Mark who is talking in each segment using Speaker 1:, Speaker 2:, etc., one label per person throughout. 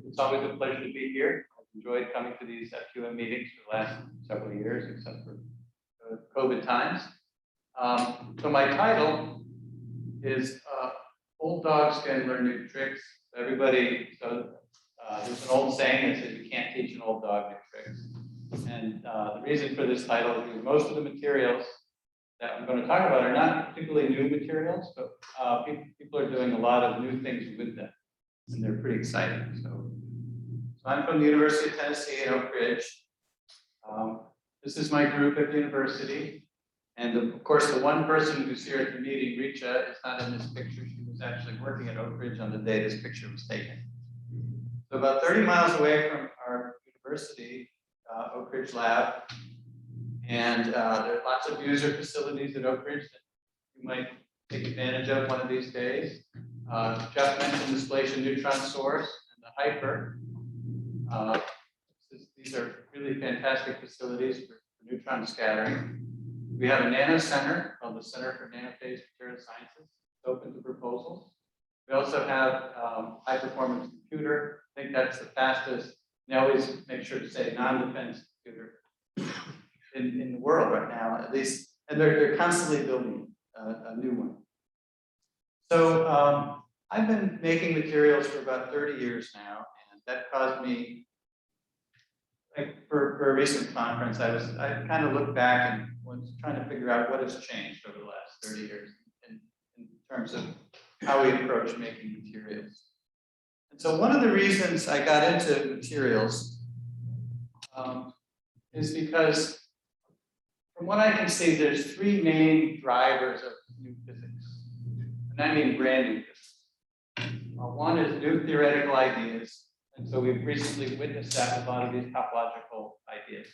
Speaker 1: It's always a pleasure to be here. I've enjoyed coming to these FQM meetings for the last several years, except for COVID times. So my title is Old Dogs Can Learn New Tricks. Everybody, there's an old saying that says you can't teach an old dog new tricks. And the reason for this title is because most of the materials that I'm going to talk about are not particularly new materials, but people are doing a lot of new things with them, and they're pretty exciting. So I'm from the University of Tennessee at Oak Ridge. This is my group at the university. And of course, the one person who's here at the meeting, Richa, is not in this picture. She was actually working at Oak Ridge on the day this picture was taken. So about 30 miles away from our university, Oak Ridge Lab, and there are lots of user facilities at Oak Ridge that you might take advantage of one of these days. Jeff mentioned the Spallation neutron source and the hyper. These are really fantastic facilities for neutron scattering. We have a nano center called the Center for Nanophase Material Sciences. It's open to proposals. We also have high performance computer. I think that's the fastest. And I always make sure to say non-defense computer in the world right now, at least. And they're constantly building a new one. So I've been making materials for about 30 years now, and that caused me, like for a recent conference, I kind of looked back and was trying to figure out what has changed over the last 30 years in terms of how we approach making materials. And so one of the reasons I got into materials is because, from what I can see, there's three main drivers of new physics, and I mean brand new physics. One is new theoretical ideas, and so we've recently witnessed that with a lot of these topological ideas.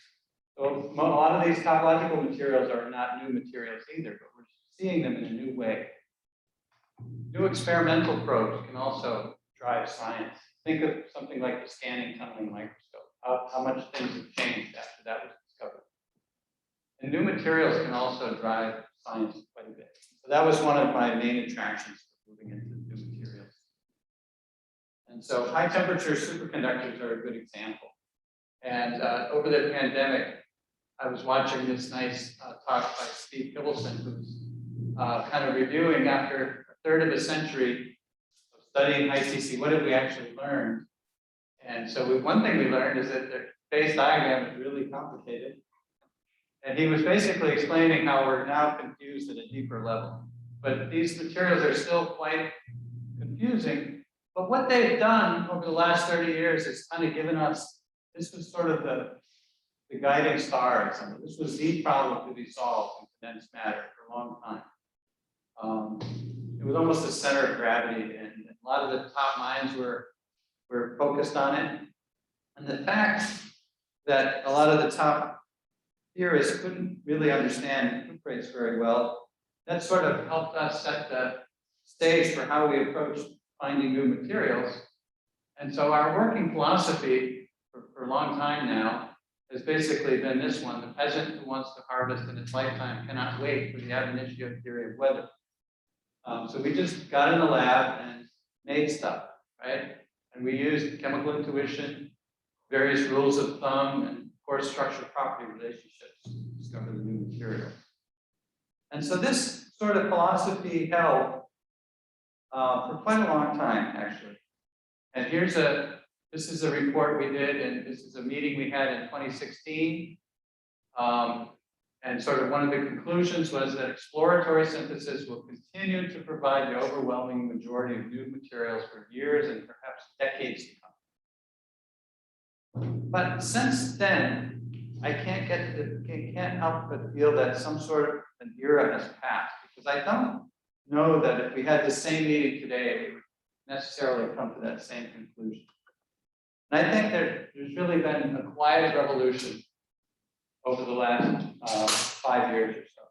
Speaker 1: So a lot of these topological materials are not new materials either, but we're seeing them in a new way. New experimental probes can also drive science. Think of something like the scanning tunneling microscope, how much things have changed after that was discovered. And new materials can also drive science quite a bit. So that was one of my main attractions for moving into new materials. And so high temperature superconductors are a good example. And over the pandemic, I was watching this nice talk by Steve Kivelson, who's kind of reviewing after a third of a century of studying ITC, what have we actually learned? And so one thing we learned is that the phase diagram is really complicated. And he was basically explaining how we're now confused at a deeper level. But these materials are still quite confusing. But what they've done over the last 30 years is kind of given us, this was sort of the guiding star or something. This was the problem to be solved in condensed matter for a long time. It was almost the center of gravity, and a lot of the top minds were focused on it. And the fact that a lot of the top theorists couldn't really understand cuprates very well, that sort of helped us set the stage for how we approach finding new materials. And so our working philosophy for a long time now has basically been this one: the peasant who wants to harvest in his lifetime cannot wait for the ab initio theory of weather. So we just got in the lab and made stuff, right? And we used chemical intuition, various rules of thumb, and coarse structure property relationships to discover the new material. And so this sort of philosophy held for quite a long time, actually. And this is a report we did, and this is a meeting we had in 2016. And sort of one of the conclusions was that exploratory synthesis will continue to provide the overwhelming majority of new materials for years and perhaps decades to come. But since then, I can't help but feel that some sort of an era has passed, because I don't know that if we had the same meeting today, we would necessarily come to that same conclusion. And I think there's really been a quiet revolution over the last 5 years or so.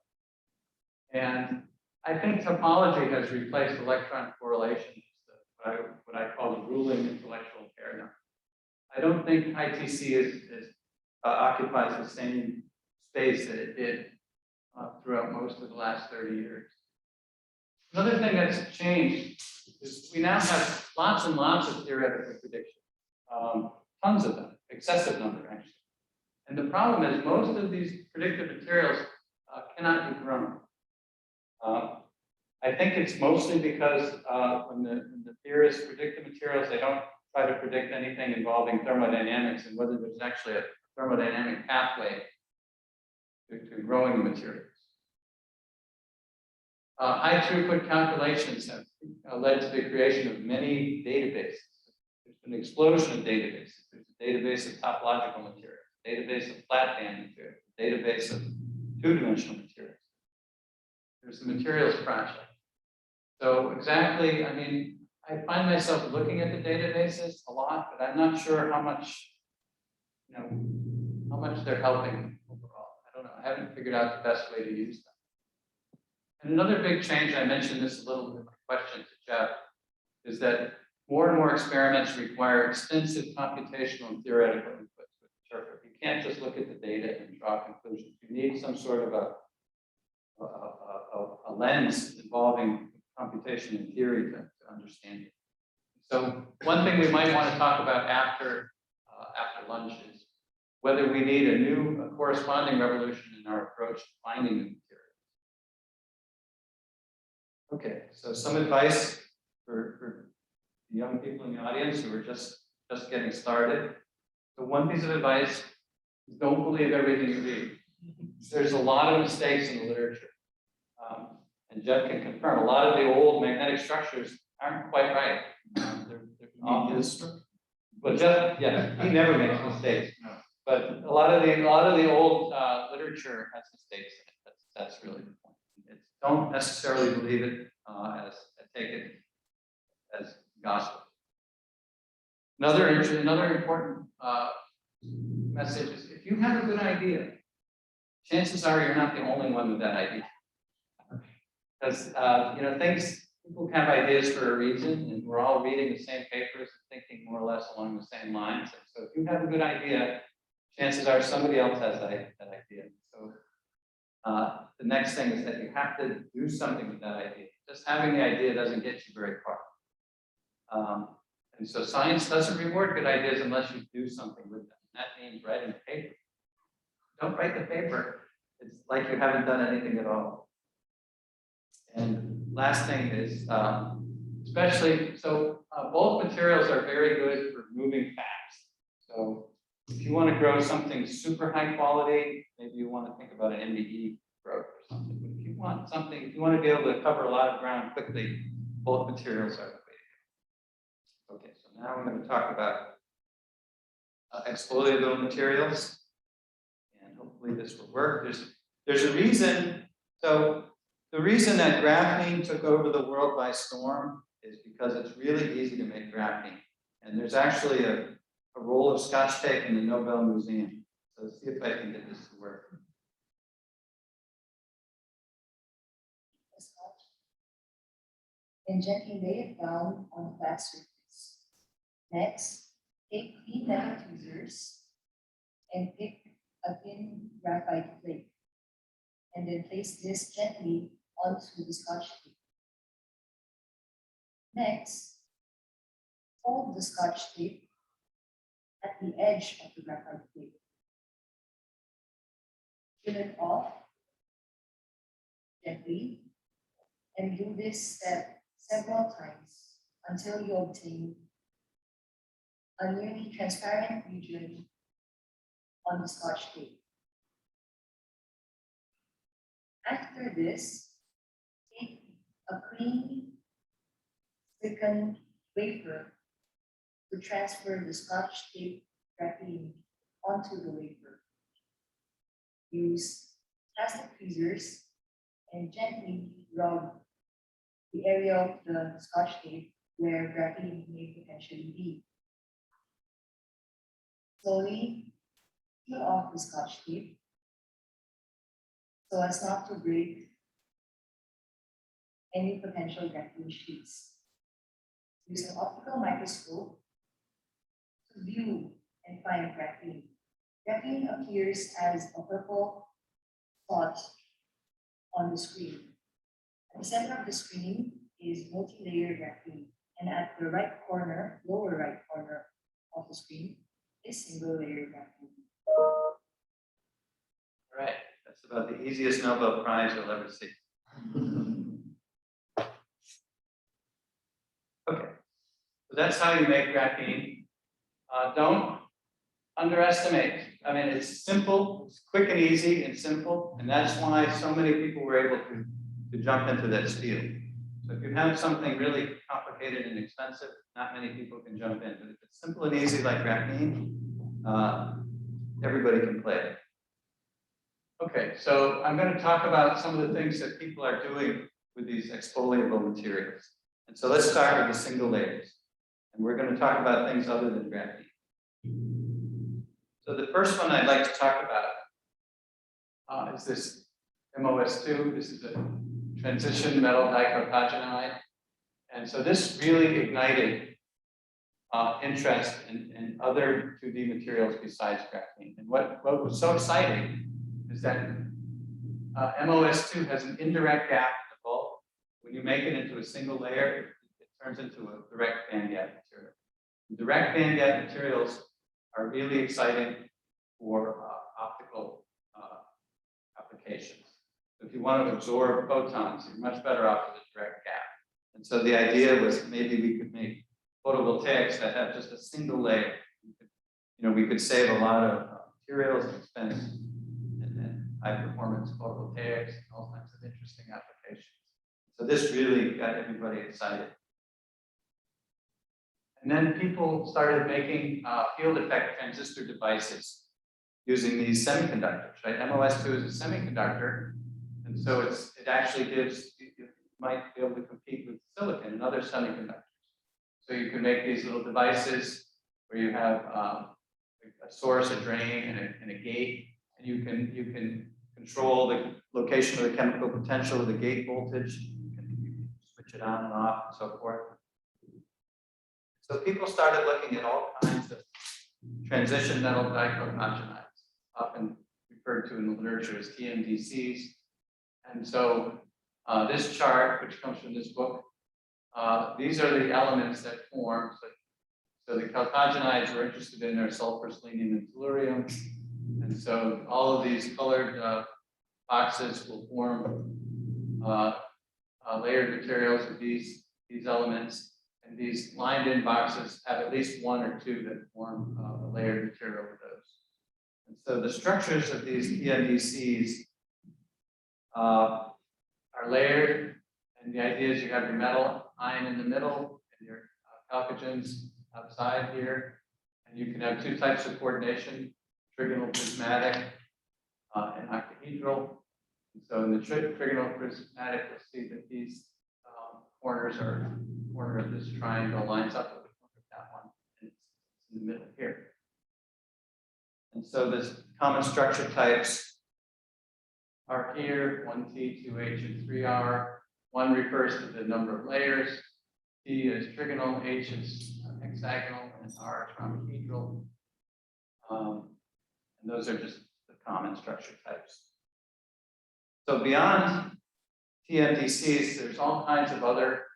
Speaker 1: And I think topology has replaced electron correlation as what I call the ruling intellectual paradigm. I don't think ITC occupies the same space that it did throughout most of the last 30 years. Another thing that's changed is we now have lots and lots of theoretical predictions, tons of them, excessive number actually. And the problem is most of these predictive materials cannot be grown. I think it's mostly because when the theorists predict the materials, they don't try to predict anything involving thermodynamics and whether there's actually a thermodynamic pathway to growing the materials. High throughput calculations have led to the creation of many databases. There's been an explosion of databases. There's a database of topological materials, a database of flat band materials, a database of two-dimensional materials. There's the materials project. So exactly, I mean, I find myself looking at the databases a lot, but I'm not sure how much, how much they're helping overall. I don't know. I haven't figured out the best way to use them. And another big change, I mentioned this a little bit in my question to Jeff, is that more and more experiments require extensive computational and theoretical inputs to interpret. You can't just look at the data and draw conclusions. You need some sort of a lens involving computation and theory to understand it. So one thing we might want to talk about after lunch is whether we need a corresponding revolution in our approach to finding new materials. Okay, so some advice for the young people in the audience who are just getting started. So one piece of advice is don't believe everything you read. There's a lot of mistakes in the literature. And Jeff can confirm, a lot of the old magnetic structures aren't quite right. They're often, but Jeff, yeah, he never makes mistakes. No. But a lot of the old literature has mistakes in it. That's really the point. Don't necessarily believe it take it as gospel. Another important message is if you have a good idea, chances are you're not the only one with that idea. Because people have ideas for a reason, and we're all reading the same papers and thinking more or less along the same lines. And so if you have a good idea, chances are somebody else has that idea. So the next thing is that you have to do something with that idea. Just having the idea doesn't get you very far. And so science doesn't reward good ideas unless you do something with them. That means writing a paper. Don't write the paper. It's like you haven't done anything at all. And last thing is, both materials are very good for moving fast. So if you want to grow something super high quality, maybe you want to think about an MBE growth or something. But if you want to be able to cover a lot of ground quickly, both materials are the way to go. Okay, so now we're going to talk about exfoliable materials. And hopefully this will work. There's a reason. So the reason that graphene took over the world by storm is because it's really easy to make graphene. And there's actually a roll of Scotch tape in the Nobel Museum. So let's see if I can get this to work.
Speaker 2: And gently lay it down on a flat surface. Next, take clean metal tweezers and pick a thin graphite plate. And then place this gently onto the Scotch tape. Next, fold the Scotch tape at the edge of the graphite plate. Peel it off gently and do this step several times until you obtain a nearly transparent region on the Scotch tape. After this, take a clean, thickened wafer to transfer the Scotch tape graphene onto the wafer. Use plastic tweezers and gently rub the area of the Scotch tape where graphene may potentially be. Slowly peel off the Scotch tape so as not to break any potential graphene sheets. Use an optical microscope to view and find graphene. Graphene appears as a purple spot on the screen. At the center of the screen is multi-layer graphene. And at the right corner, lower right corner of the screen is single layer graphene.
Speaker 1: All right, that's about the easiest Nobel Prize you'll ever see. Okay, so that's how you make graphene. Don't underestimate. I mean, it's simple, it's quick and easy and simple, and that's why so many people were able to jump into this field. So if you have something really complicated and expensive, not many people can jump in. But if it's simple and easy like graphene, everybody can play it. Okay, so I'm going to talk about some of the things that people are doing with these exfoliable materials. And so let's start with the single layers. And we're going to talk about things other than graphene. So the first one I'd like to talk about is this MOS2. This is a transition metal dichotogenide. And so this really ignited interest in other 2D materials besides graphene. And what was so exciting is that MOS2 has an indirect gap in the bulk. When you make it into a single layer, it turns into a direct band gap material. Direct band gap materials are really exciting for optical applications. So if you want to absorb photons, you're much better off with a direct gap. And so the idea was maybe we could make photovoltaics that have just a single layer. We could save a lot of materials and expense, and then high performance photovoltaics and all kinds of interesting applications. So this really got everybody excited. And then people started making field effect transistor devices using these semiconductors, right? MOS2 is a semiconductor, and so it actually gives, you might be able to compete with silicon and other semiconductors. So you can make these little devices where you have a source, a drain, and a gate, and you can control the location of the chemical potential of the gate voltage. You can switch it on and off and so forth. So people started looking at all kinds of transition metal dichotomogenides, often referred to in the literature as TMDCs. And so this chart, which comes from this book, these are the elements that form. So the chalcogenides we're interested in are sulfur, selenium, and tellurium. And so all of these colored boxes will form layered materials of these elements. And these lined in boxes have at least one or two that form a layered material with those. And so the structures of these TMDCs are layered. And the idea is you have your metal ion in the middle and your chalcogens outside here. And you can have two types of coordination, trigonal prismatic and octahedral. And so in the trigonal prismatic, you'll see that these corners are corner of this triangle lines up with the corner of that one, and it's in the middle here. And so this common structure types are here, 1T, 2H, and 3R. 1 refers to the number of layers, T is trigonal, H is hexagonal, and R is rhombohedral. And those are just the common structure types. So beyond TMDCs, there's all kinds of other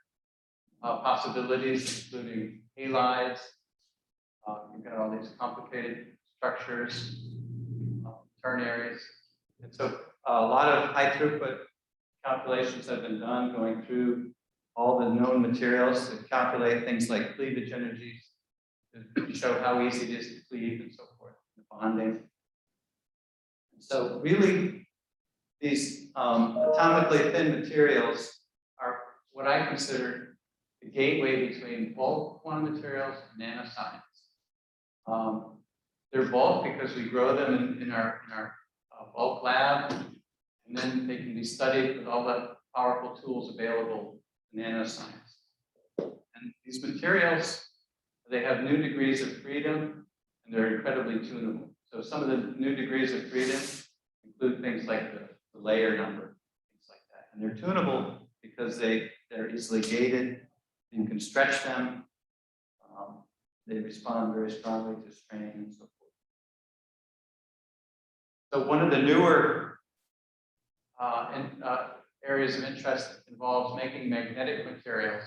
Speaker 1: possibilities, including halides. You've got all these complicated structures, ternaries. And so a lot of high throughput calculations have been done going through all the known materials to calculate things like cleavage energies, to show how easy it is to cleave and so forth, the bonding. And so really, these atomically thin materials are what I consider the gateway between bulk quantum materials and nanoscience. They're bulk because we grow them in our bulk lab, and then they can be studied with all the powerful tools available in nanoscience. And these materials, they have new degrees of freedom, and they're incredibly tunable. So some of the new degrees of freedom include things like the layer number, things like that. And they're tunable because they're easily gated. You can stretch them. They respond very strongly to strain and so forth. So one of the newer areas of interest involves making magnetic materials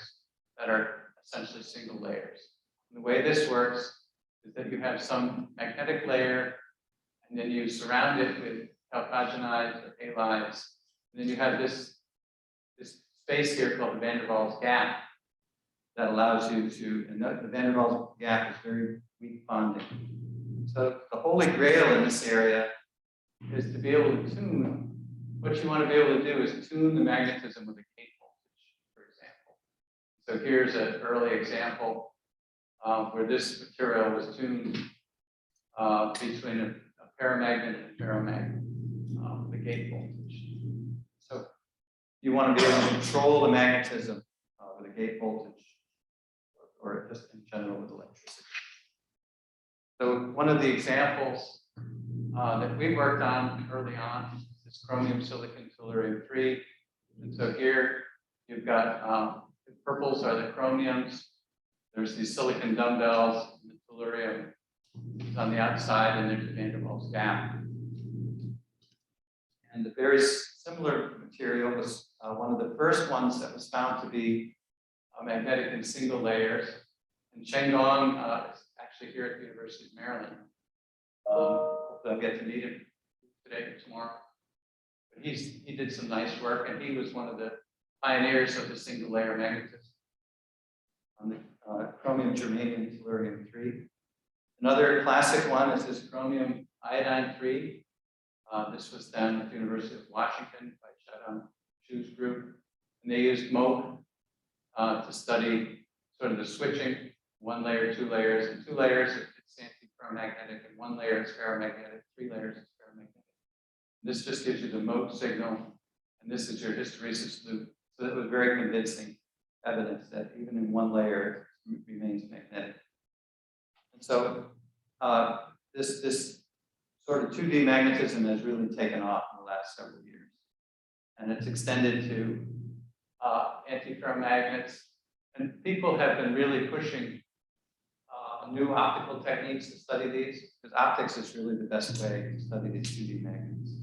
Speaker 1: that are essentially single layers. And the way this works is that you have some magnetic layer, and then you surround it with chalcogenides or halides, and then you have this space here called the van der Waals gap that allows you to, and the van der Waals gap is very weak bonding. So the holy grail in this area is to be able to tune. What you want to be able to do is tune the magnetism with a gate voltage, for example. So here's an early example where this material was tuned between a paramagnet and a ferromagnet with a gate voltage. So you want to be able to control the magnetism with a gate voltage, or just in general with electricity. So one of the examples that we worked on early on is chromium silicon tellurium-3. And so here you've got the purples are the chromiums. There's these silicon dumbbells, and the tellurium is on the outside, and there's the van der Waals gap. And the very similar material was one of the first ones that was found to be magnetic in single layers. And Shandong is actually here at the University of Maryland. Hopefully I'll get to meet him today or tomorrow. But he did some nice work, and he was one of the pioneers of the single layer magnetism on the chromium germanium tellurium-3. Another classic one is this chromium iodine-3. This was done at the University of Washington by Shadon Chu's group. And they used MOPE to study sort of the switching, 1 layer, 2 layers, and 2 layers it's anti-ferromagnetic, and 1 layer is ferromagnetic, 3 layers is ferromagnetic. This just gives you the MOPE signal, and this is your hysteresis loop. So that was very convincing evidence that even in 1 layer it remains magnetic. And so this sort of 2D magnetism has really taken off in the last several years. And it's extended to anti-ferromagnets. And people have been really pushing new optical techniques to study these, because optics is really the best way to study these 2D magnets.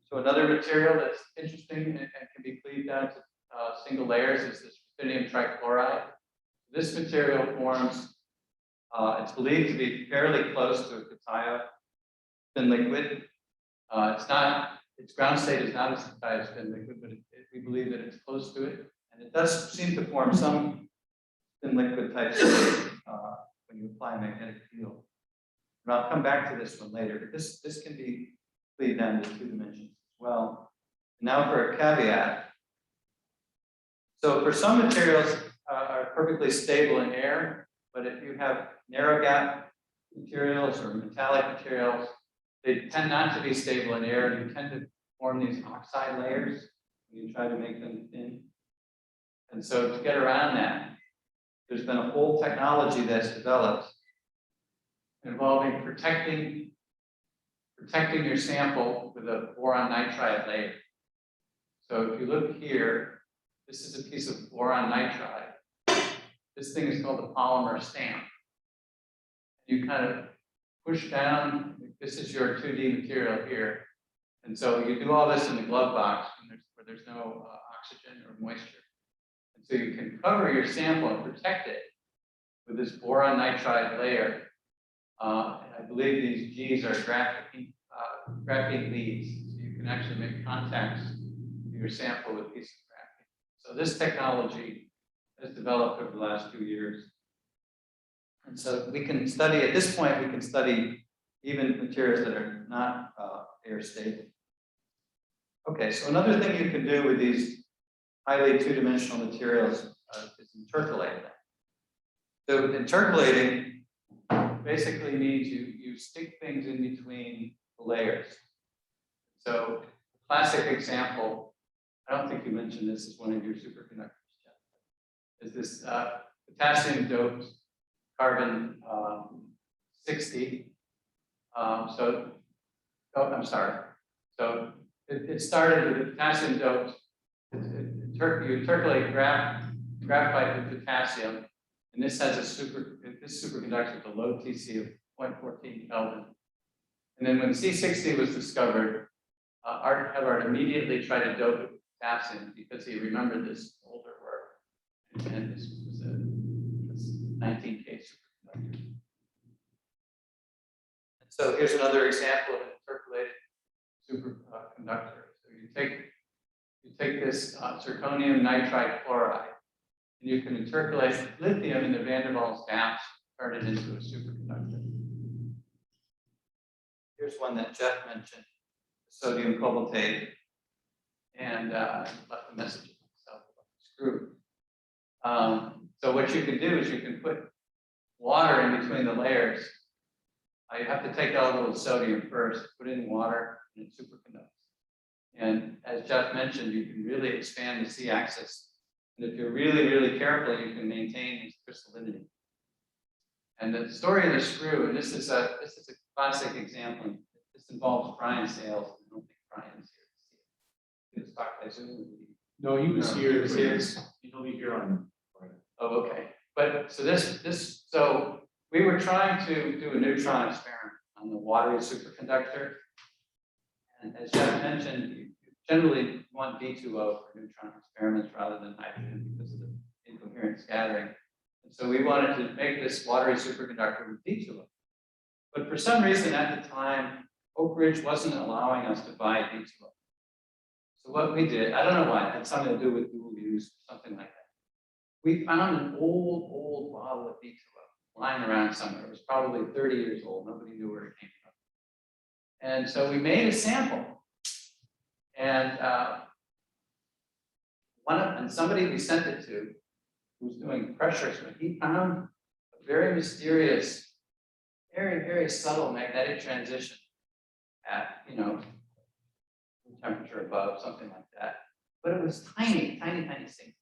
Speaker 1: So another material that's interesting and can be cleaved down to single layers is this Acidium Trichloride. This material forms, it's believed to be fairly close to a Kataya thin liquid. Its ground state is not as high as thin liquid, but we believe that it's close to it. And it does seem to form some thin liquid type state when you apply a magnetic field. And I'll come back to this one later, but this can be cleaved down to 2 dimensions as well. Now for a caveat. So for some materials are perfectly stable in air, but if you have narrow gap materials or metallic materials, they tend not to be stable in air, and you tend to form these oxide layers when you try to make them thin. And so to get around that, there's been a whole technology that's developed involving protecting your sample with a boron nitride layer. So if you look here, this is a piece of boron nitride. This thing is called a polymer stamp. You kind of push down, this is your 2D material here. And so you do all this in the glove box where there's no oxygen or moisture. And so you can cover your sample and protect it with this boron nitride layer. And I believe these Gs are graphene leads. So you can actually make contacts with your sample with pieces of graphene. So this technology has developed over the last 2 years. And so we can study, at this point, we can study even materials that are not air stable. Okay, so another thing you can do with these highly 2-dimensional materials is interpolate them. So interpolating basically means you stick things in between the layers. So a classic example, I don't think you mentioned this as one of your superconductors, is this potassium doped carbon 60. So it started with the potassium doped. You interpolate graphite with potassium, and this has this superconductor with a low TC of 0.14 Kelvin. And then when C60 was discovered, Art Hubbard immediately tried to dope it with potassium because he remembered this older work. And this was this 19K superconductor. And so here's another example of an interpolated superconductor. So you take this zirconium nitride chloride, and you can interpolate lithium in the van der Waals gas, turn it into a superconductor. Here's one that Jeff mentioned, sodium cobaltate, and left a message itself about the screw. So what you can do is you can put water in between the layers. You have to take out a little sodium first, put it in water, and it superconducts. And as Jeff mentioned, you can really expand the C-axis. And if you're really, really careful, you can maintain crystallinity. And the story of the screw, and this is a classic example. This involves Brian Sales. I don't think Brian's here to see it. He was talked by Zoom.
Speaker 3: No, he was here.
Speaker 1: He was here.
Speaker 3: He'll be here on Friday.
Speaker 1: Oh, okay. But so so we were trying to do a neutron experiment on the watery superconductor. And as Jeff mentioned, you generally want D2O for neutron experiments rather than hydrogen because of the incoherent scattering. And so we wanted to make this watery superconductor with D2O. But for some reason at the time, Oak Ridge wasn't allowing us to buy D2O. So what we did, I don't know why, it had something to do with dual use or something like that. We found an old bottle of D2O lying around somewhere. It was probably 30 years old. Nobody knew where it came from. And so we made a sample. And somebody we sent it to, who was doing pressure experiment, he found a very mysterious, very subtle magnetic transition at, temperature above, something like that. But it was tiny thing.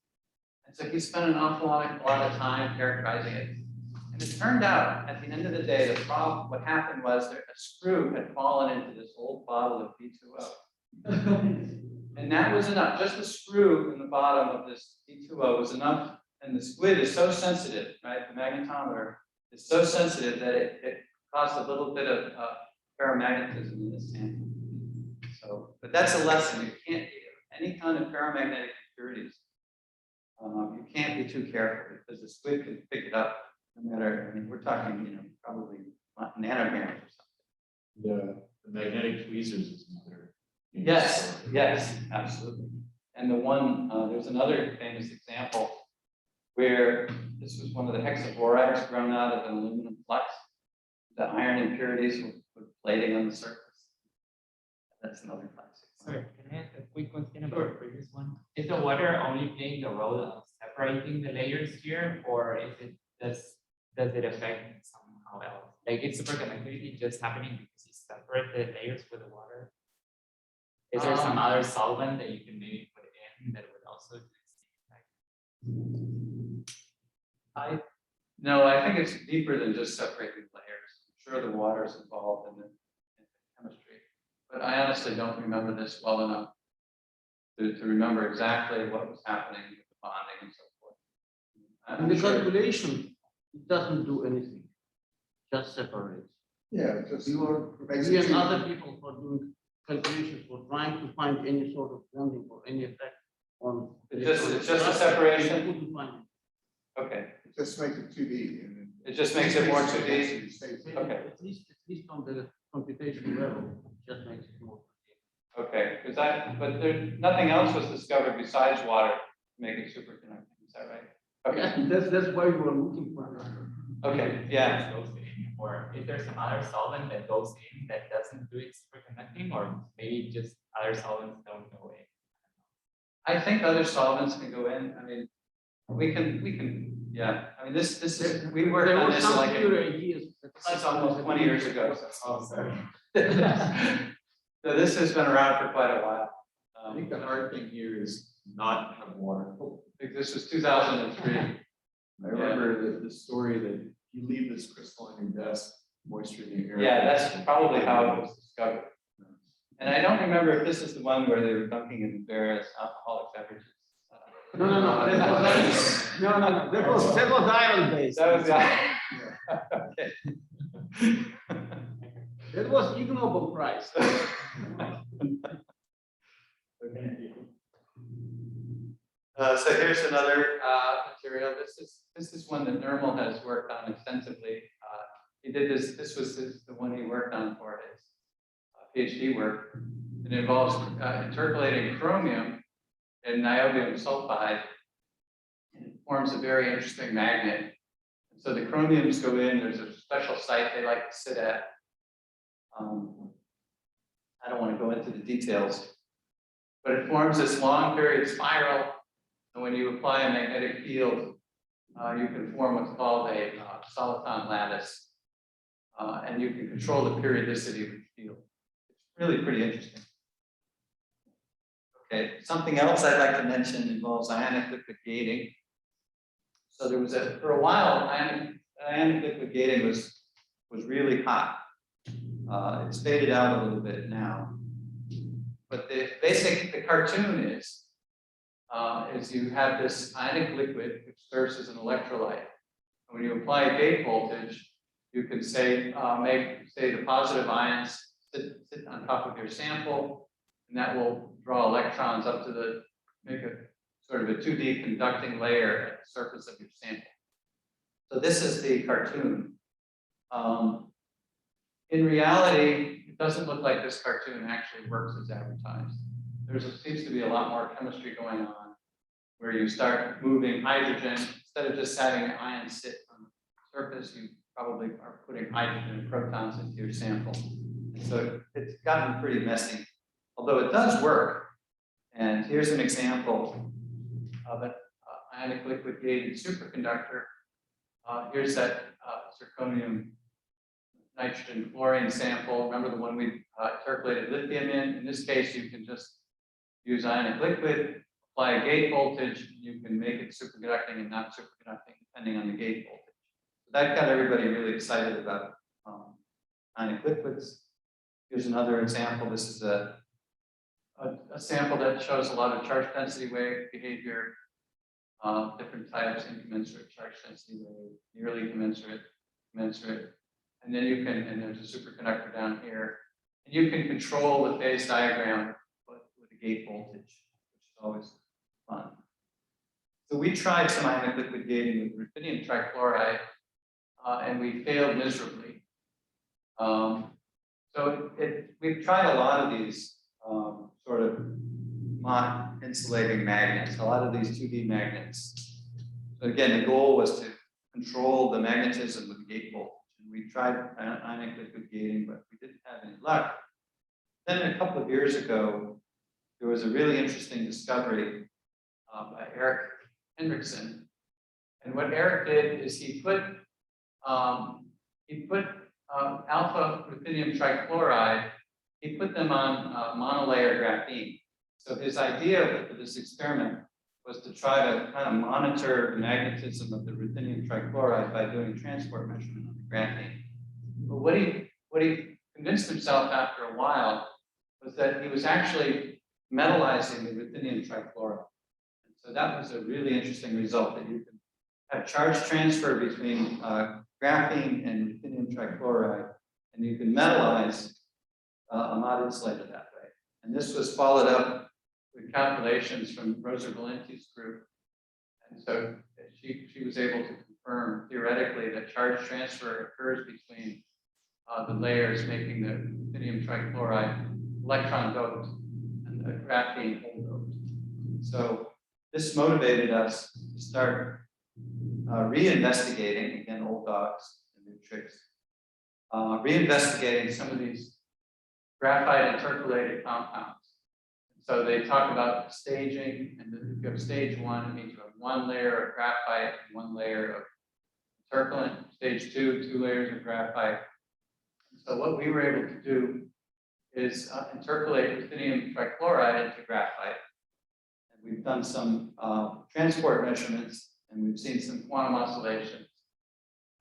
Speaker 1: And so he spent an awful lot of time characterizing it. And it turned out, at the end of the day, what happened was that a screw had fallen into this old bottle of D2O. And that was enough. Just the screw in the bottom of this D2O was enough. And the squid is so sensitive, right? The magnetometer is so sensitive that it caused a little bit of paramagnetism in this sample. So, but that's a lesson. You can't, any kind of paramagnetic impurities, you can't be too careful because the squid can pick it up no matter, I mean, we're talking, probably nanograms or something.
Speaker 3: The magnetic tweezers is another.
Speaker 1: Yes, absolutely. And the one, there's another famous example where this was one of the hexaborides grown out of an aluminum flux. The iron impurities were plating on the surface. That's another classic.
Speaker 4: Sorry, can I ask a quick question about the previous one? Is the water only playing the role of separating the layers here, or is it does it affect somehow else? Like it's superconductivity just happening because you separate the layers with the water? Is there some other solvent that you can maybe put in that would also do the same effect?
Speaker 1: No, I think it's deeper than just separating layers. I'm sure the water is involved in the chemistry, but I honestly don't remember this well enough to remember exactly what was happening with the bonding and so forth.
Speaker 5: In the calculation, it doesn't do anything, just separates.
Speaker 6: Yeah, just
Speaker 5: We and other people for doing calculations for trying to find any sort of bonding or any effect on.
Speaker 1: It's just a separation?
Speaker 5: We couldn't find it.
Speaker 1: Okay,
Speaker 6: it just makes it 2D. And then
Speaker 1: it just makes it more 2D. Okay.
Speaker 5: At least on the computation level, it just makes it more.
Speaker 1: Okay, but nothing else was discovered besides water to make it superconducting. Is that right? Okay.
Speaker 5: Yeah, that's why we were looking for it.
Speaker 1: Okay. Yeah.
Speaker 4: Goes in, or is there some other solvent that goes in that doesn't do it superconducting, or maybe just other solvents don't go in?
Speaker 1: I think other solvents can go in. I mean, we can. Yeah. I mean, this is we worked
Speaker 5: There
Speaker 1: on
Speaker 5: were
Speaker 1: this
Speaker 5: some
Speaker 1: like
Speaker 5: theory ideas.
Speaker 1: this is almost 20 years ago.
Speaker 4: Oh, sorry.
Speaker 1: So this has been around for quite a while.
Speaker 3: I think the hard thing here is not have water.
Speaker 1: I think this was 2003.
Speaker 3: I remember the story that you leave this crystal on your desk, moisture in the air.
Speaker 1: Yeah, that's probably how it was discovered. And I don't remember if this is the one where they were dunking in various alcoholic beverages.
Speaker 5: No. That was iron based.
Speaker 1: That was the
Speaker 5: That was ignoble price.
Speaker 1: So here's another material. This is one that Nirmal has worked on extensively. He did this. This was the one he worked on for his PhD work. It involves interpolating chromium and niobium sulfide, and it forms a very interesting magnet. And so the chromiums go in. There's a special site they like to sit at. I don't want to go into the details, but it forms this long period spiral. And when you apply a magnetic field, you can form what's called a soliton lattice. And you can control the periodicity of the field. It's really pretty interesting. Okay, something else I'd like to mention involves ionic liquid gating. So there was for a while, ionic liquid gating was really hot. It's faded out a little bit now. But the cartoon is you have this ionic liquid which serves as an electrolyte. And when you apply a gate voltage, you can say make the positive ions sit on top of your sample, and that will draw electrons up to make a sort of a 2D conducting layer at the surface of your sample. So this is the cartoon. In reality, it doesn't look like this cartoon actually works as advertised. Seems to be a lot more chemistry going on, where you start moving hydrogen. Instead of just having ions sit on the surface, you probably are putting hydrogen and protons into your sample. And so it's gotten pretty messy, although it does work. And here's an example of an ionic liquid gated superconductor. Here's that zirconium nitrogen fluorine sample. Remember the one we interpolated lithium in? In this case, you can just use ionic liquid, apply a gate voltage, you can make it superconducting and not superconducting, depending on the gate voltage. So that got everybody really excited about ionic liquids. Here's another example. This is a sample that shows a lot of charge density wave behavior, different types, incommensurate charge density wave, nearly commensurate, commensurate. And then you can, and there's a superconductor down here, and you can control the phase diagram with a gate voltage, which is always fun. So we tried some ionic liquid gating with ruthenium trichloride, and we failed miserably. We've tried a lot of these sort of insulating magnets, a lot of these 2D magnets. So again, the goal was to control the magnetism with the gate voltage. And we tried ionic liquid gating, but we didn't have any luck. Then a couple of years ago, there was a really interesting discovery by Eric Hendrickson. And what Eric did is he put alpha ruthenium trichloride, he put them on monolayer graphene. So his idea for this experiment was to try to kind of monitor the magnetism of the ruthenium trichloride by doing transport measurement on the graphene. But what he convinced himself after a while was that he was actually metallizing the ruthenium trichloride. And so that was a really interesting result, that you can have charge transfer between graphene and ruthenium trichloride, and you can metallize a mod insulator that way. And this was followed up with calculations from Rosa Valenti's group. And so she was able to confirm theoretically that charge transfer occurs between the layers, making the ruthenium trichloride electron doped and the graphene hole doped. So this motivated us to start reinvestigating, again, old dogs and new tricks, reinvestigating some of these graphite interpolated compounds. So they talk about staging, and if you have stage one, it means you have one layer of graphite and one layer of intercalant. Stage two, 2 layers of graphite. So what we were able to do is interpolate ruthenium trichloride into graphite. And we've done some transport measurements, and we've seen some quantum oscillations.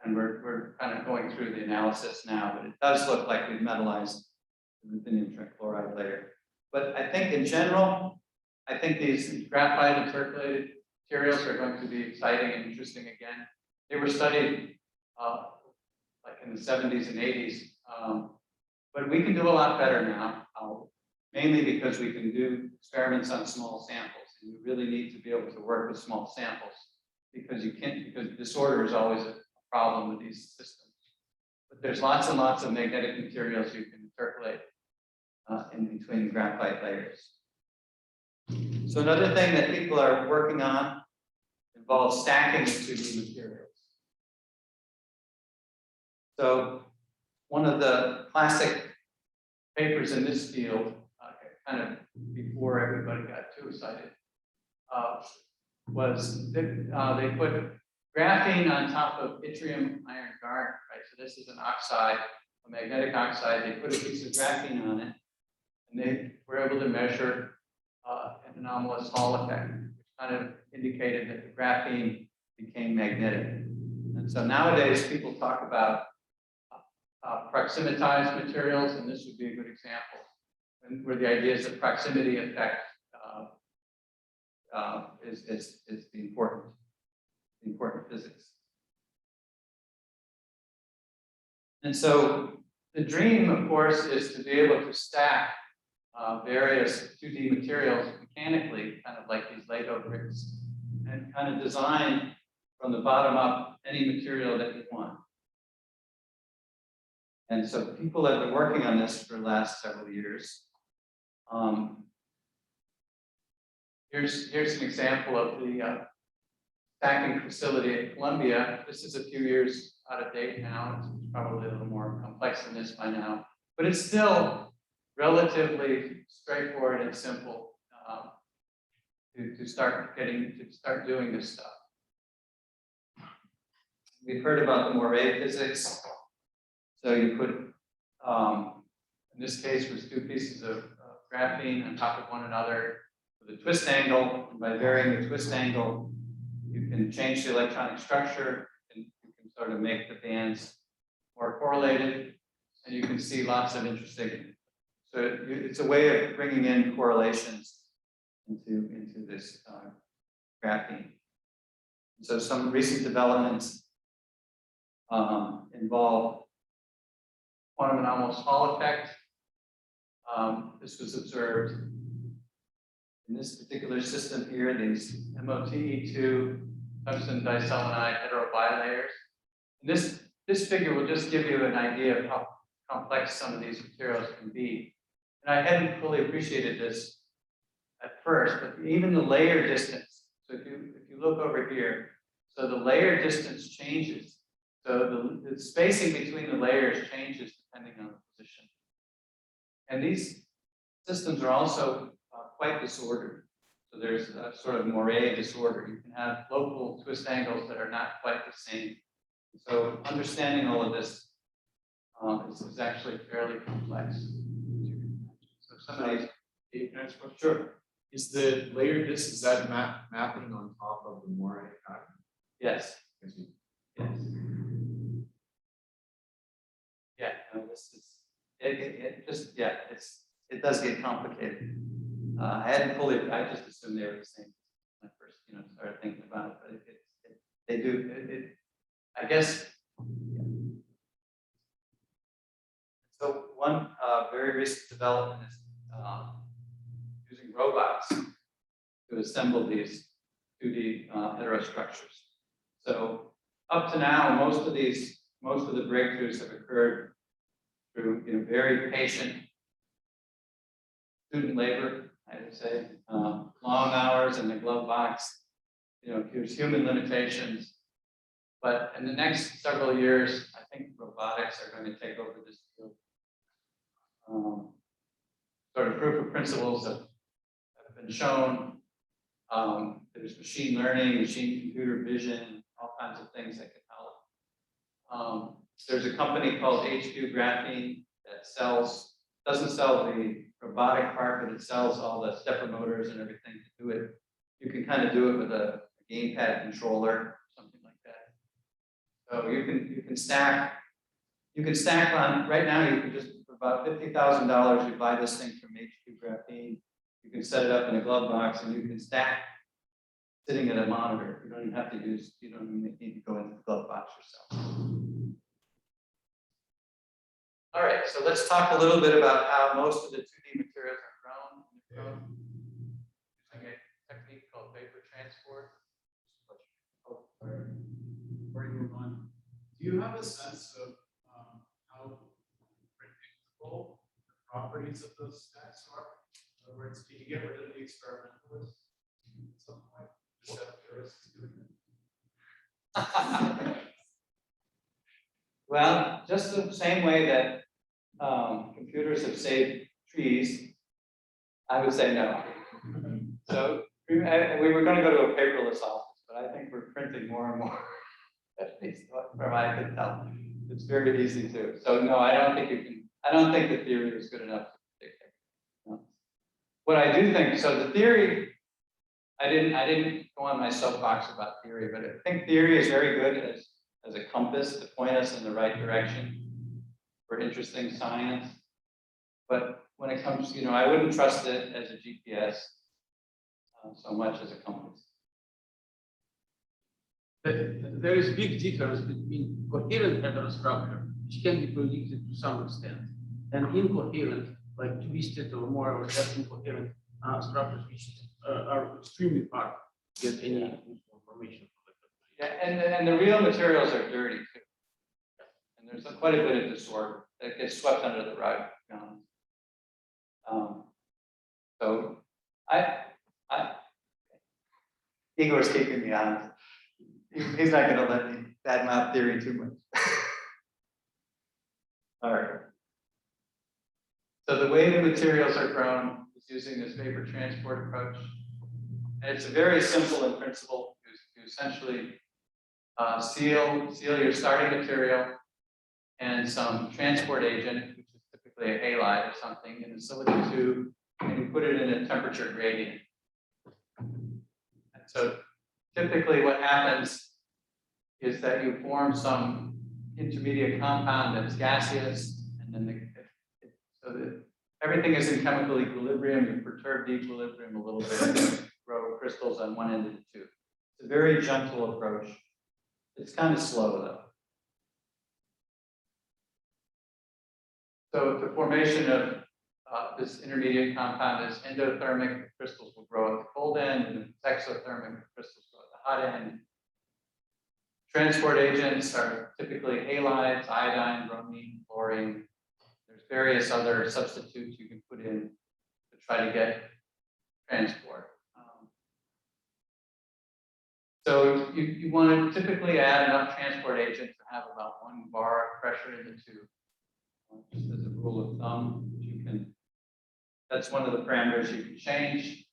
Speaker 1: And we're kind of going through the analysis now, but it does look like we've metallized the ruthenium trichloride layer. But I think in general, I think these graphite interpolated materials are going to be exciting and interesting again. They were studied like in the 70s and 80s, but we can do a lot better now, mainly because we can do experiments on small samples. And you really need to be able to work with small samples because disorder is always a problem with these systems. But there's lots and lots of magnetic materials you can interpolate in between the graphite layers. So another thing that people are working on involves stacking of 2D materials. So one of the classic papers in this field, kind of before everybody got too excited, was that they put graphene on top of yttrium iron garnet, right? So this is an oxide, a magnetic oxide. They put a piece of graphene on it, and they were able to measure an anomalous Hall effect, which kind of indicated that the graphene became magnetic. And so nowadays, people talk about proximatized materials, and this would be a good example, and where the idea is that proximity effect is the important physics. And so the dream, of course, is to be able to stack various 2D materials mechanically, kind of like these Lego bricks, and kind of design from the bottom up any material that you want. And so people have been working on this for the last several years. Here's an example of the stacking facility at Columbia. This is a few years out of date now. It's probably a little more complex than this by now, but it's still relatively straightforward and simple to start doing this stuff. We've heard about the Moire Physics. So you put, in this case, was two pieces of graphene on top of one another with a twist angle, and by varying the twist angle, you can change the electronic structure, and you can sort of make the bands more correlated, and you can see lots of interesting. So it's a way of bringing in correlations into this graphene. So some recent developments involve quantum anomalous Hall effect. This was observed in this particular system here, these MOTE2 tungsten diselenide heterobilayers. And this figure will just give you an idea of how complex some of these materials can be. And I hadn't fully appreciated this at first, but even the layer distance. So if you look over here, so the layer distance changes. So the spacing between the layers changes depending on the position. And these systems are also quite disordered. So there's a sort of Moire disorder. You can have local twist angles that are not quite the same. So understanding all of this is actually fairly complex. So some of these,
Speaker 3: Can I ask a question?
Speaker 1: sure,
Speaker 3: Is the layer disk, is that mapping on top of the Moire pattern?
Speaker 1: yes,
Speaker 3: Yes.
Speaker 1: yes. Yeah, no, this is, it just, yeah, it does get complicated. I just assumed they were the same when I first, started thinking about it, but they do, I guess. Yeah. So one very recent development is using robots to assemble these 2D heterostructures. So up to now, most of the breakthroughs have occurred through very patient student labor, I would say, long hours in the glove box. There's human limitations, but in the next several years, I think robotics are going to take over this field. Sort of proof of principles have been shown. There's machine learning, machine computer vision, all kinds of things that can help. There's a company called HQ Graphene that doesn't sell the robotic part, but it sells all the stepper motors and everything to do it. You can kind of do it with a gamepad controller, something like that. So you can stack on, right now you can just, for about $50,000, you buy this thing from HQ Graphene. You can set it up in a glove box and you can stack sitting at a monitor. You don't even need to go into the glove box yourself. All right, so let's talk a little bit about how most of the 2D materials are grown using a technique
Speaker 7: Do you have a sense of how predictable the properties of those stacks are? In other words, can you get rid of the experimentalists at some point? Just out of curiosity.
Speaker 1: Well, just the same way that computers have saved trees, I would say no. So we were going to go to a paperless office, but I think we're printing more and more. At least from what I can tell, it's very easy to. So no, I don't think you can. I don't think the theory is good enough to predict it. No. What I do think, so the theory, I didn't go on my soapbox about theory, but I think theory is very good as a compass to point us in the right direction for interesting science. But when it comes, I wouldn't trust it as a GPS so much as a compass.
Speaker 5: There is big difference between coherent heterostructure, which can be predicted to some extent, and incoherent, like twisted or more or less incoherent structures, which are extremely hard to get any useful information from.
Speaker 1: Yeah, and the real materials are dirty too. And there's quite a bit of disorder that gets swept under the rug. So Igor's keeping me honest. He's not going to let me badmouth theory too much. All right. So the way the materials are grown is using this vapor transport approach. And it's very simple in principle. You essentially seal your starting material and some transport agent, which is typically a halide or something, in a silicon tube, and you put it in a temperature gradient. And so typically what happens is that you form some intermediate compound that's gaseous, and then so that everything is in chemical equilibrium. You perturb the equilibrium a little bit, grow crystals on one end of the tube. It's a very gentle approach. It's kind of slow though. So the formation of this intermediate compound is endothermic. The crystals will grow at the cold end, and it's exothermic. The crystals grow at the hot end. Transport agents are typically halides, iodine, bromine, chlorine. There's various other substitutes you can put in to try to get transport. So you want to typically add enough transport agent to have about 1 bar of pressure in the tube. Just as a rule of thumb, that's one of the parameters you can change.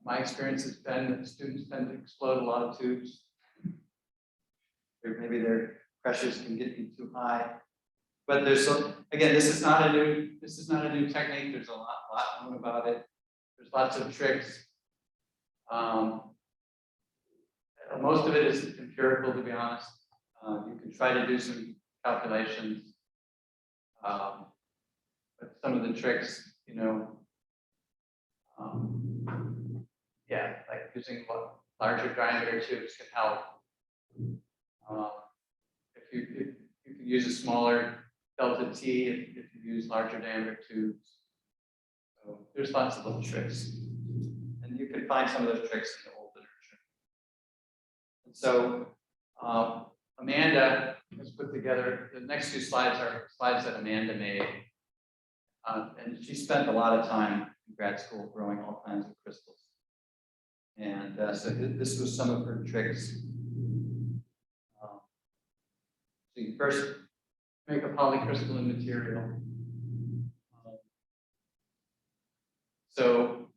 Speaker 1: My experience has been that students tend to explode a lot of tubes. Maybe their pressures can get too high. But again, this is not a new technique. There's a lot known about it. There's lots of tricks. Most of it is empirical, to be honest. You can try to do some calculations, but some of the tricks, like using larger diameter tubes can help. If you can use a smaller delta T if you use larger diameter tubes. So there's lots of little tricks, and you can find some of those tricks in the old literature. And so Amanda has put together, the next 2 slides are slides that Amanda made, and she spent a lot of time in grad school growing all kinds of crystals. And so this was some of her tricks. So you first make a polycrystalline material. So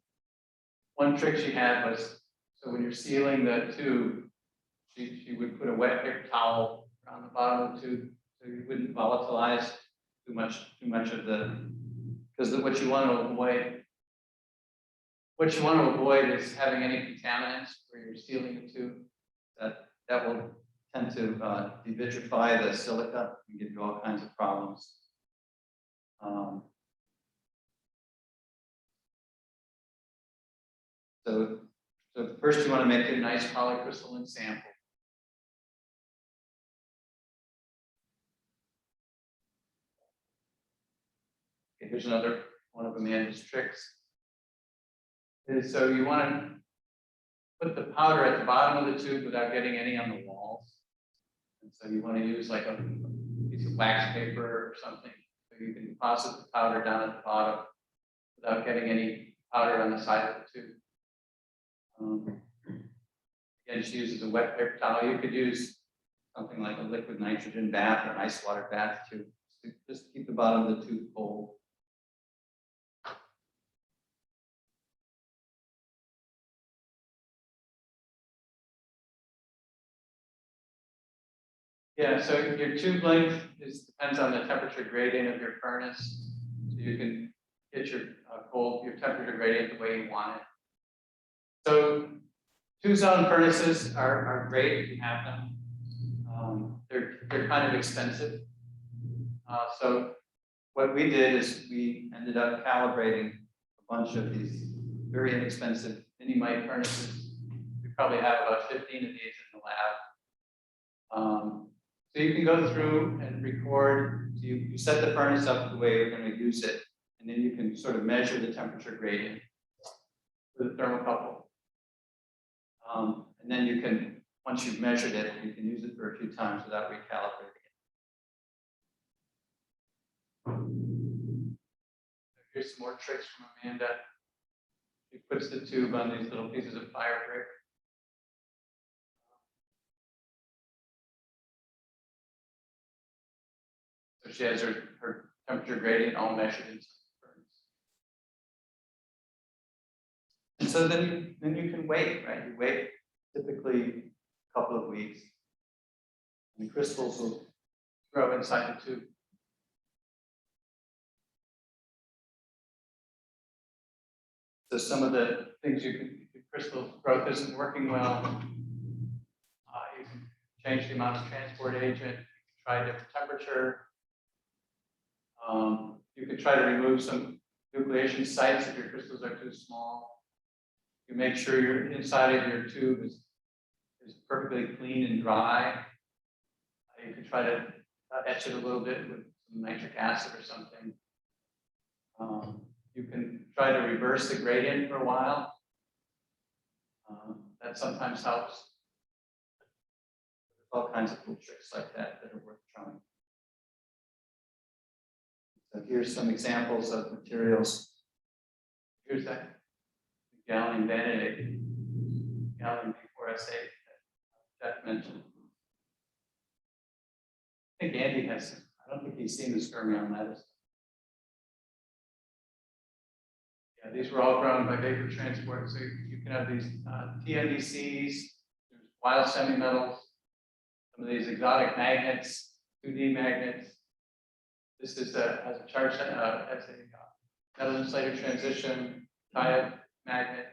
Speaker 1: one trick she had was, so when you're sealing the tube, she would put a wet paper towel around the bottom of the tube so you wouldn't volatilize too much of the, because what you want to avoid is having any contaminants where you're sealing the tube. That will tend to devitrify the silica and give you all kinds of problems. So first you want to make a nice polycrystalline sample. Okay, here's another one of Amanda's tricks. So you want to put the powder at the bottom of the tube without getting any on the walls. And so you want to use like a piece of wax paper or something, so you can deposit the powder down at the bottom without getting any powder on the side of the tube. Again, just use it as a wet paper towel. You could use something like a liquid nitrogen bath or an ice water bath to just keep the bottom of the tube cold. Yeah, so your tube length depends on the temperature gradient of your furnace. So you can get your your temperature gradient the way you want it. So 2-zone furnaces are great if you have them. They're kind of expensive. So what we did is we ended up calibrating a bunch of these very inexpensive mini mite furnaces. We probably have about 15 of these in the lab. So you can go through and record, so you set the furnace up the way you're going to use it, and then you can sort of measure the temperature gradient with a thermocouple. And then you can, once you've measured it, you can use it for a few times without recalibrating it. Here's some more tricks from Amanda. She puts the tube on these little pieces of fire brick. So she has her temperature gradient all measured in the furnace. And so then you can wait, right? You wait typically a couple of weeks, and the crystals will grow inside the tube. So some of the things if your crystal growth isn't working well, you can change the amount of transport agent, try a different temperature. You could try to remove some nucleation sites if your crystals are too small. You make sure your inside of your tube is perfectly clean and dry. You can try to etch it a little bit with some nitric acid or something. You can try to reverse the gradient for a while. That sometimes helps. There's all kinds of cool tricks like that that are worth trying. So here's some examples of materials. Here's that gallium vanadate, gallium D4S8 that Jeff mentioned. I think Andy has, I don't think he's seen the fermion lattice. Yeah, these were all grown by vapor transport. So you can have these TNDCs, there's wild semimetals, some of these exotic magnets, 2D magnets. This is has a charge, has a metal insulator transition, diode magnet.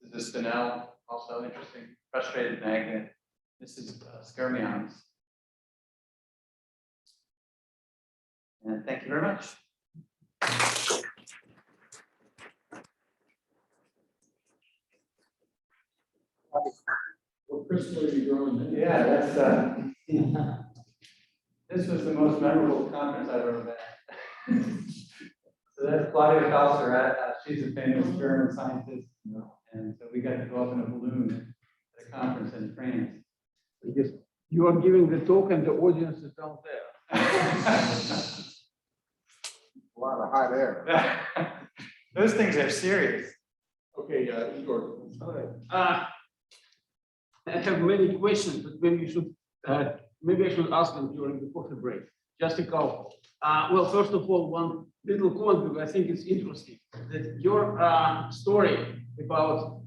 Speaker 1: This is a spinel, also interesting, frustrated magnet. This is skyrmions. And thank you very much.
Speaker 3: What crystal are you growing in?
Speaker 1: Yeah, that's this was the most memorable conference I've ever been at. So that's Claudia Falser. She's a famous German scientist, and so we got to go up in a balloon at a conference in France.
Speaker 5: Because you are giving the talk and the audience is down there.
Speaker 6: A lot of hot air.
Speaker 1: Those things are serious.
Speaker 3: Okay, Igor.
Speaker 5: All right. I have many questions, but maybe you should, maybe I should ask them during the coffee break. Just a couple. Well, first of all, one little comment, because I think it's interesting that your story about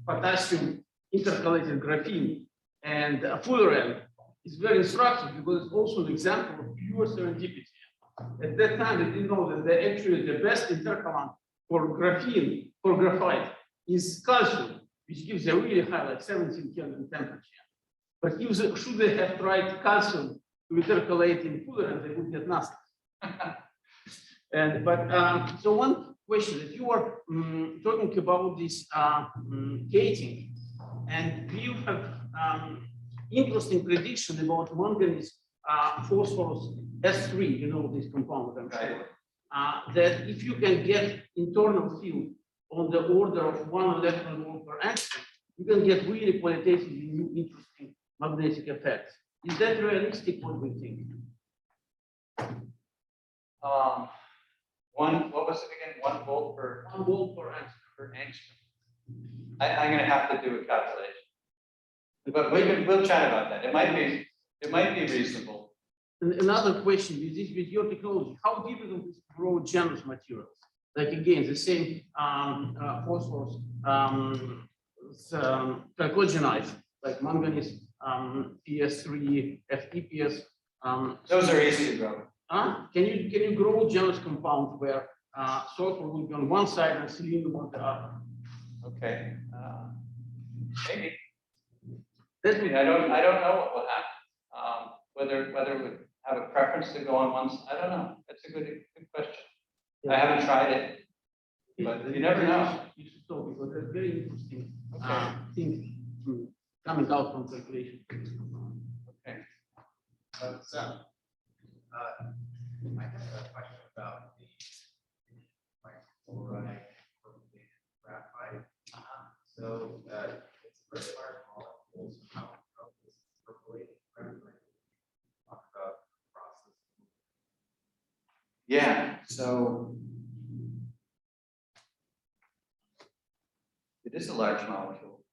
Speaker 5: potassium intercalated graphene and fullerene is very instructive, because it's also an example of pure serendipity. At that time, they didn't know that actually the best intercalant for graphene, for graphite, is calcium, which gives a really high, like 17 Kelvin temperature. But if should they have tried calcium to intercalate in fullerene, they would get nothing. So one question that you were talking about this gating, and you have interesting prediction about manganese phosphorus S3, you know this compound, I'm sure. That if you can get internal field on the order of 1 electron volt per angstrom, you can get really qualitatively new interesting magnetic effects. Is that realistic? What do you think?
Speaker 1: What was it again? 1 volt per
Speaker 5: 1 volt per angstrom.
Speaker 1: angstrom. I'm gonna have to do a calculation. But we'll chat about that. It might be reasonable.
Speaker 5: And another question with your technology, how difficult is to grow generous materials? Like again, the same phosphorus chalcogenide, like manganese, PS3, FEPS.
Speaker 1: Those are easy to grow.
Speaker 5: Can you grow generous compound where sulfur will be on one side and selenium on the other?
Speaker 1: Okay. Maybe.
Speaker 5: That
Speaker 1: I don't know what will happen. Whether we have a preference to go on one side, I don't know. That's a good question. I haven't tried it, but you never know.
Speaker 5: You should know because there's very interesting
Speaker 1: Okay.
Speaker 5: things coming out from calculation.
Speaker 1: Okay.
Speaker 8: Sam, I have a question about the chloride graphite. So it's a very large molecule. So how is percolating graphite? Talk about the process.
Speaker 1: Yeah. So it is a large molecule.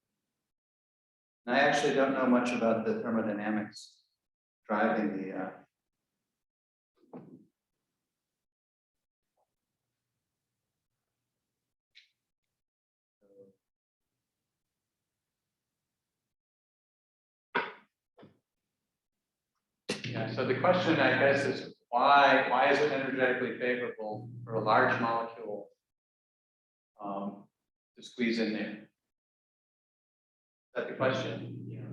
Speaker 1: And I actually don't know much about the thermodynamics driving the. Yeah, so the question, I guess, is why is it energetically favorable for a large molecule to squeeze in there? Is that the question?
Speaker 3: Yeah.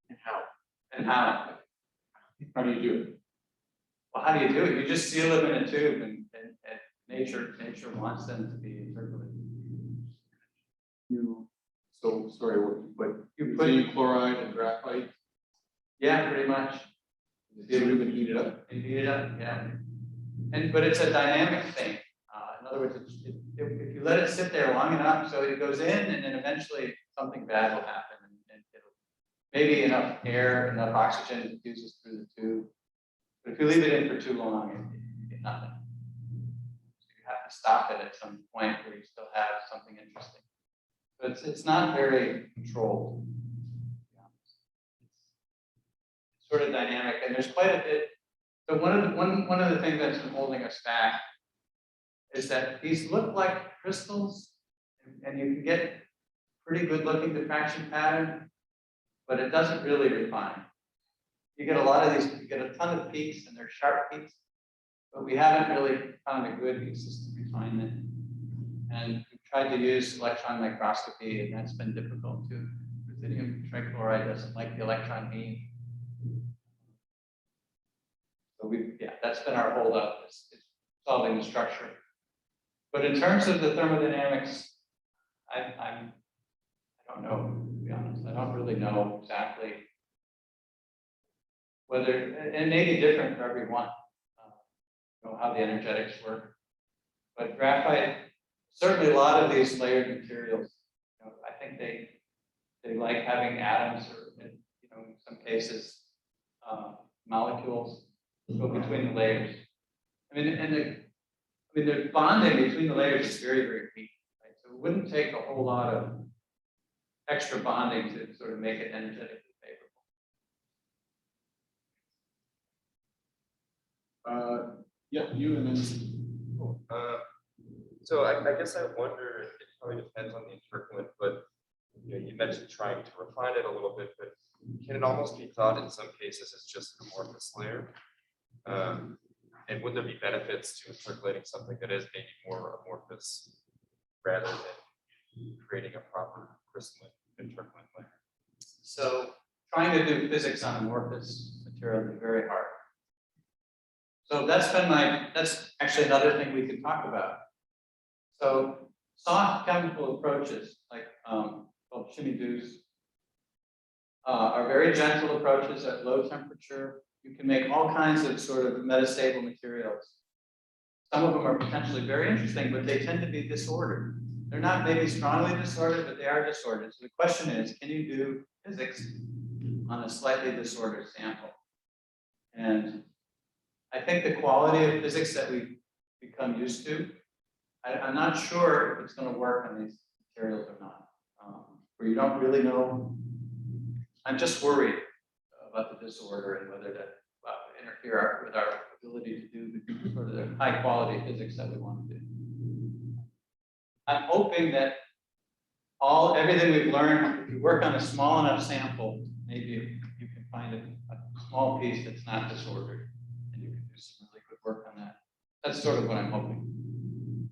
Speaker 3: And how?
Speaker 1: And how?
Speaker 3: How do you do it?
Speaker 1: Well, how do you do it? You just seal them in a tube, and nature wants them to be interpolated.
Speaker 3: Sorry, what
Speaker 1: You put,
Speaker 3: acidium chloride and graphite,
Speaker 1: yeah, pretty much.
Speaker 3: you do and heat it up?
Speaker 1: You heat it up, yeah. But it's a dynamic thing. In other words, if you let it sit there long enough, so it goes in, and then eventually something bad will happen, and it'll maybe enough air, enough oxygen diffuses through the tube. But if you leave it in for too long, you get nothing. So you have to stop it at some point where you still have something interesting. But it's not very controlled. It's sort of dynamic, and there's quite a bit. So one of the things that's been holding us back is that these look like crystals, and you can get pretty good looking diffraction pattern, but it doesn't really refine. You get a lot of these, you get a ton of peaks, and they're sharp peaks, but we haven't really found a good consistent refinement. And we've tried to use electron microscopy, and that's been difficult too. Acidium trichloride doesn't like the electron beam. So that's been our holdup, is solving the structure. But in terms of the thermodynamics, I don't know, to be honest. I don't really know exactly whether, it may be different for everyone, how the energetics work. But graphite, certainly a lot of these layered materials, I think they like having atoms, or in some cases, molecules go between the layers. The bonding between the layers is very, very weak, right? So it wouldn't take a whole lot of extra bonding to sort of make it energetically favorable.
Speaker 3: Yeah, you and then.
Speaker 8: So I guess I wonder, it probably depends on the intercalant, but you mentioned trying to refine it a little bit, but can it almost be thought in some cases as just an amorphous layer? And would there be benefits to intercalating something that is maybe more amorphous rather than creating a proper crystalline intercalant layer?
Speaker 1: So trying to do physics on amorphous material is very hard. So that's actually another thing we could talk about. So soft chemical approaches like called chimidos are very gentle approaches at low temperature. You can make all kinds of sort of metastable materials. Some of them are potentially very interesting, but they tend to be disordered. They're not maybe strongly disordered, but they are disordered. So the question is, can you do physics on a slightly disordered sample. And I think the quality of physics that we've become used to, I'm not sure if it's going to work on these materials or not, where you don't really know. I'm just worried about the disorder and whether that interfere with our ability to do the sort of the high quality physics that we want to do. I'm hoping that everything we've learned, if you work on a small enough sample, maybe you can find a small piece that's not disordered, and you can do some really good work on that. That's sort of what I'm hoping.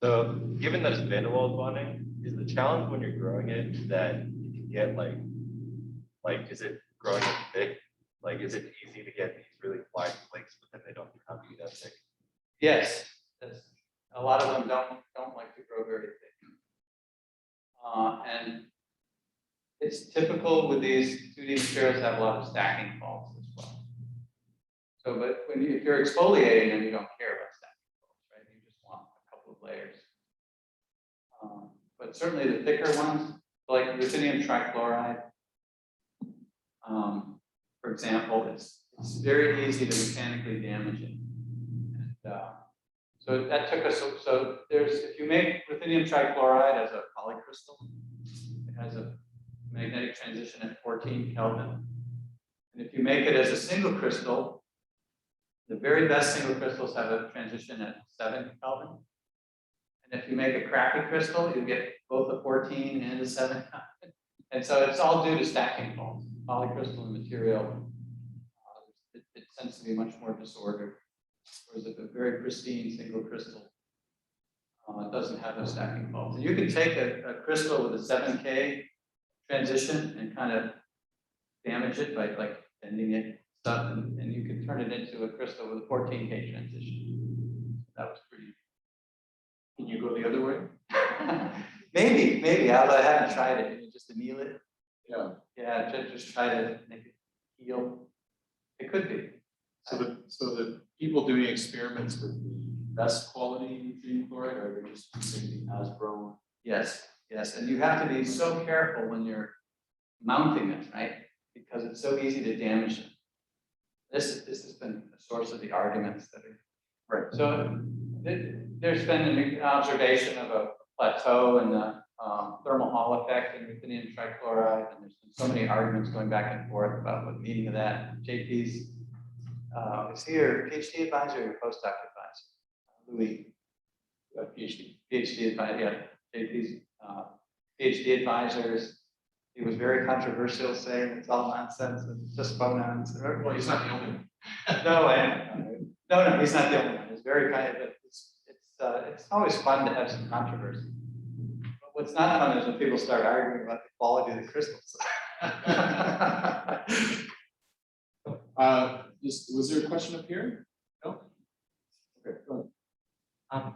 Speaker 9: So given that it's van der Waals bonding, is the challenge when you're growing it that you can get like is it growing it thick? Like, is it easy to get these really wide flakes, but then they don't have to be that thick?
Speaker 1: Yes, a lot of them don't like to grow very thick. And it's typical with these 2D materials to have a lot of stacking faults as well. So, but if you're exfoliating them, you don't care about stacking faults, right? You just want a couple of layers. But certainly the thicker ones, like ruthenium trichloride, for example, it's very easy to mechanically damage it. And, so that took us, so if you make ruthenium trichloride as a polycrystal, it has a magnetic transition at 14 Kelvin. And if you make it as a single crystal, the very best single crystals have a transition at 7 Kelvin. And if you make a crappy crystal, you get both a 14 and a 7 Kelvin. And so it's all due to stacking faults. Polycrystalline material, it tends to be much more disordered. Whereas a very pristine single crystal doesn't have those stacking faults. And you can take a crystal with a 7K transition and kind of damage it by like bending it stuff, and you can turn it into a crystal with a 14K transition. That was pretty.
Speaker 3: Can you go the other way?
Speaker 1: maybe. I haven't tried it. You just anneal it.
Speaker 3: Yeah.
Speaker 1: Yeah, just try to make it heal. It could be.
Speaker 3: So the people doing experiments with the best quality ruthenium chloride, are they just using the Hasbro?
Speaker 1: Yes, and you have to be so careful when you're mounting it, right? Because it's so easy to damage it. This has been a source of the arguments that are right. So there's been an observation of a plateau in the thermal Hall effect in ruthenium trichloride, and there's been so many arguments going back and forth about what the meaning of that. JP's is he your PhD advisor or your postdoc advisor? Louis, PhD advisor, yeah. JP's PhD advisors. He was very controversial, saying it's all nonsense and it's just phonons.
Speaker 3: Well, he's not the only one.
Speaker 1: No, he's not the only one. It's very kind of it's always fun to have some controversy. But what's not fun is when people start arguing about the quality of the crystals.
Speaker 3: Was there a question up here? No? Okay, go ahead.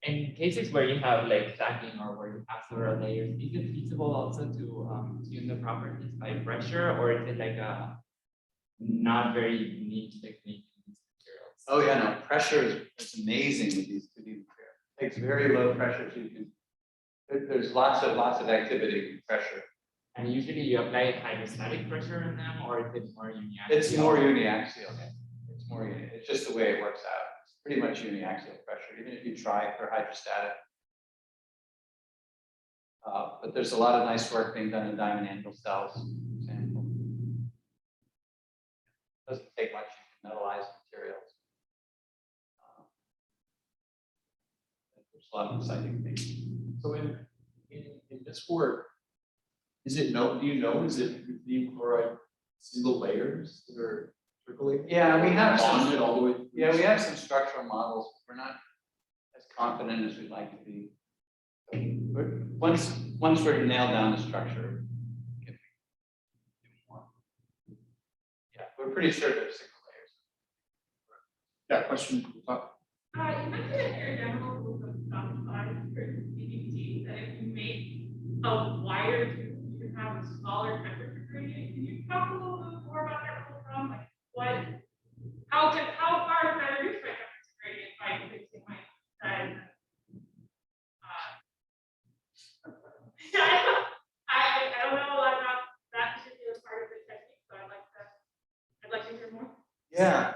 Speaker 4: In cases where you have like stacking or where you have several layers, is it feasible also to tune the properties by pressure, or is it like a not very unique technique in these materials?
Speaker 1: Oh yeah, no, pressure is amazing with these 2D materials. It takes very low pressure, so you can. There's lots of activity with pressure.
Speaker 4: And usually you apply hydrostatic pressure on them, or is it more uniaxial?
Speaker 1: It's more uniaxial. It's more uniaxial. It's just the way it works out. It's pretty much uniaxial pressure, even if you try for hydrostatic. But there's a lot of nice work being done in diamond anvil cells, for example. It doesn't take much. You can metalize materials. There's a lot of exciting things.
Speaker 3: So in this work, is it ruthenium chloride single layers that are trickling?
Speaker 1: Yeah, we have
Speaker 3: bonded
Speaker 1: some.
Speaker 3: all the way through?
Speaker 1: Yeah, we have some structural models. We're not as confident as we'd like to be. Once we're nailed down the structure, we can do more. Yeah, we're pretty sure there's single layers.
Speaker 3: Yeah, question.
Speaker 10: You mentioned in your general rules of thumb for CDT that if you make a wider tube, you can have a smaller temperature gradient. Can you talk a little bit more about that rule of thumb? Like how far can I reduce my temperature gradient by fixing my size? I don't know a lot about
Speaker 1: Yeah.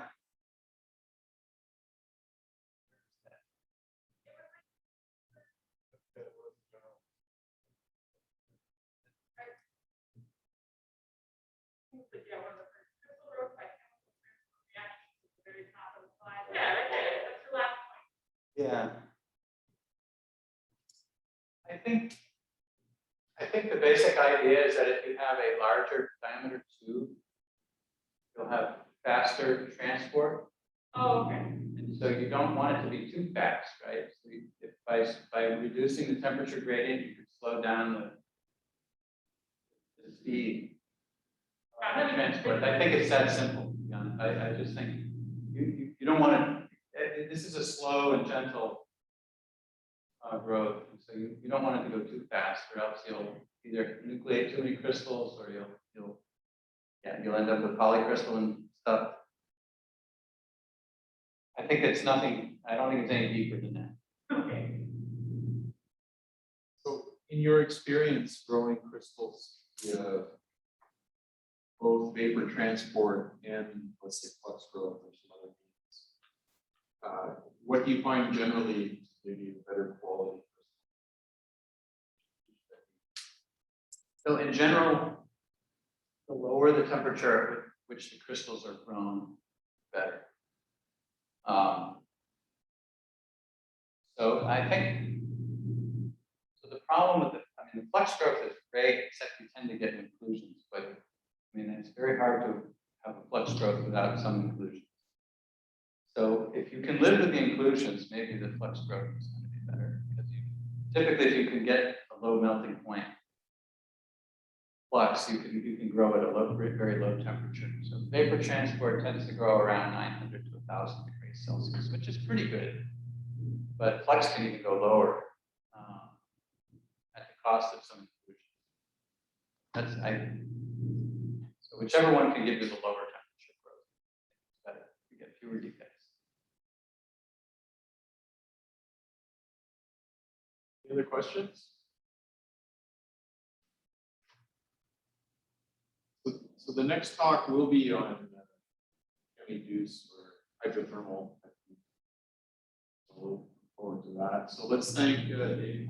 Speaker 10: But yeah, one of the first crystal growth by chemical transfer reactions at the very top of the slide. Yeah, right there, that's your last point.
Speaker 1: Yeah. I think the basic idea is that if you have a larger diameter tube, you'll have faster transport.
Speaker 10: Oh, okay.
Speaker 1: And so you don't want it to be too fast, right? So if by reducing the temperature gradient, you could slow down the speed of the transport. I think it's that simple, to be honest. I just think you don't want to, this is a slow and gentle growth. And so you don't want it to go too fast, or else you'll either nucleate too many crystals, or you'll end up with polycrystal and stuff. I think it's nothing, I don't think it's any deeper than that.
Speaker 10: Okay.
Speaker 3: So in your experience growing crystals, both vapor transport and let's say flux growth or some other means, what do you find generally maybe better quality?
Speaker 1: So in general, the lower the temperature at which the crystals are grown, better. So I think, so the problem with the flux growth is great, except you tend to get inclusions, but I mean, it's very hard to have a flux growth without some inclusions. So if you can live with the inclusions, maybe the flux growth is going to be better, because typically if you can get a low melting point flux, you can grow at a very low temperature. So vapor transport tends to grow around 900 to 1,000 degrees Celsius, which is pretty good. But flux can even go lower at the cost of some inclusion. So whichever one can give you the lower temperature growth, it's better. You get fewer defects.
Speaker 3: Any other questions? So the next talk will be on induced or hydrothermal. So we'll look forward to that. So let's thank Dave.